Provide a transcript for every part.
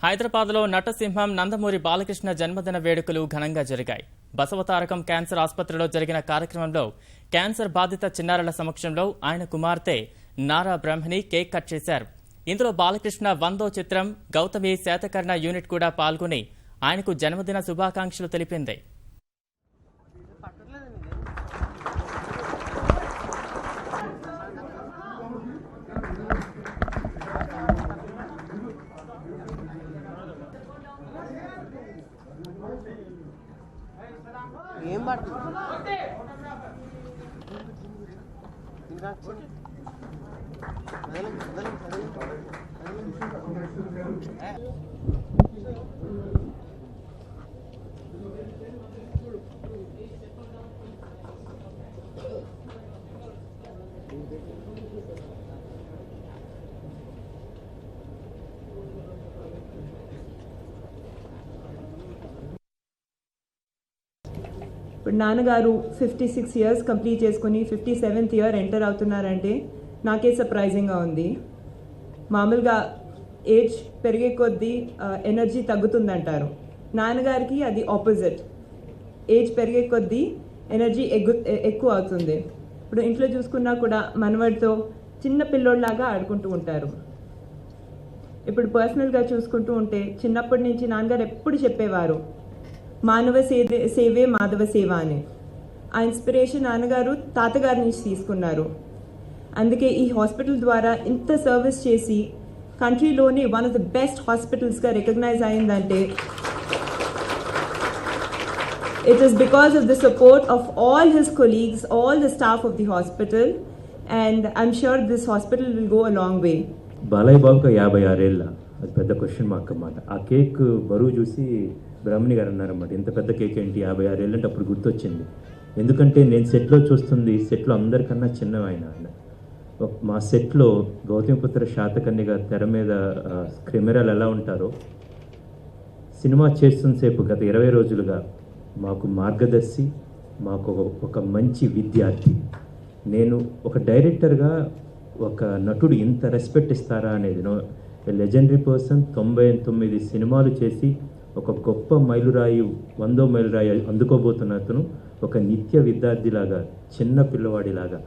హైదరాబాద్లో నటసింహం నందమూరి బాలకృష్ణ జన్మదిన వేడుకలు ఘనంగా జరిగాయి. బసవతారకం క్యాన్సర్ ఆసుపత్రిలో జరిగిన కార్యక్రమంలో క్యాన్సర్ బాధిత చిన్నారుల సమక్షంలో ఆయన కుమార్తె నారా బ్రహ్మణి కేక్ కట్ చేశారు. ఇందులో బాలకృష్ణ 100వ చిత్రం గౌతమి శాతకర్ణ యూనిట్ కూడా పాల్గొని ఆయనకు జన్మదిన శుభాకాంక్షలు తెలిపింది. ఇప్పుడు నాన్నగారు 56 ఇయర్స్ కంప్లీట్ చేసుకుని 57th ఇయర్ ఎంటర్ అవుతున్నారంటే నాకే సర్ప్రైజింగ్గా ఉంది. మామూలుగా ఏజ్ పెరిగే కొద్దీ ఎనర్జీ తగ్గుతుందంటారు. నాన్నగారికి అది ఆపోజిట్. ఏజ్ పెరిగే కొద్దీ ఎనర్జీ ఎక్కువ అవుతుంది. ఇప్పుడు ఇంట్లో చూసుకున్నా కూడా మనవడితో చిన్న పిల్లోడ్లాగా ఆడుకుంటూ ఉంటారు. ఇప్పుడు పర్సనల్గా చూసుకుంటూ ఉంటే చిన్నప్పటి నుంచి నాన్నగారు ఎప్పుడు చెప్పేవారు మానవ సేవే మాధవ సేవ అని. ఆ ఇన్స్పిరేషన్ నాన్నగారు తాతగారి నుంచి తీసుకున్నారు. అందుకే ఈ హాస్పిటల్ ద్వారా ఇంత సర్వీస్ చేసి కంట్రీలోనే వన్ ఆఫ్ ద బెస్ట్ హాస్పిటల్స్గా రికగ్నైజ్ అయిందంటే it is because of the support of all his colleagues, all the staff of the hospital, and I'm sure this hospital will go a long way. Balayya బాబుకి 56 ఏళ్ళ, అది పెద్ద question mark అన్నమాట. ఆ cake బరువు చూసి బ్రహ్మణి గారు అన్నారన్నమాట, ఇంత పెద్ద కేక్ ఏంటి 56 ఏళ్ళు అంటే అప్పుడు గుర్తొచ్చింది. ఎందుకంటే నేను సెట్లో చూస్తుంది, సెట్లో అందరికన్నా చిన్న ఆయన. మా సెట్లో గౌతమిపుత్ర శాతకర్ణిగా తెర మీద కెమెరాలు ఎలా ఉంటారో సినిమా చేస్తున్నసేపు గత 20 రోజులుగా మాకు మార్గదర్శి, మాకు ఒక మంచి విద్యార్థి. నేను ఒక డైరెక్టర్గా ఒక నటుడు ఇంత రెస్పెక్ట్ ఇస్తారా అనేది, లెజెండరీ పర్సన్, 99 సినిమాలు చేసి ఒక గొప్ప మైలురాయి, 100వ మైలురాయి అందుకోబోతున్న అతను ఒక నిత్య విద్యార్థిలాగా, చిన్న పిల్లవాడిలాగా,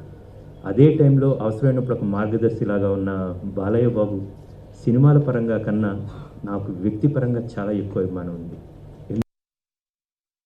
అదే టైంలో అవసరమైనప్పుడు ఒక మార్గదర్శిలాగా ఉన్న బాలయ్య బాబు సినిమాల పరంగా కన్నా నాకు వ్యక్తిపరంగా చాలా ఎక్కువ అభిమానం ఉంది.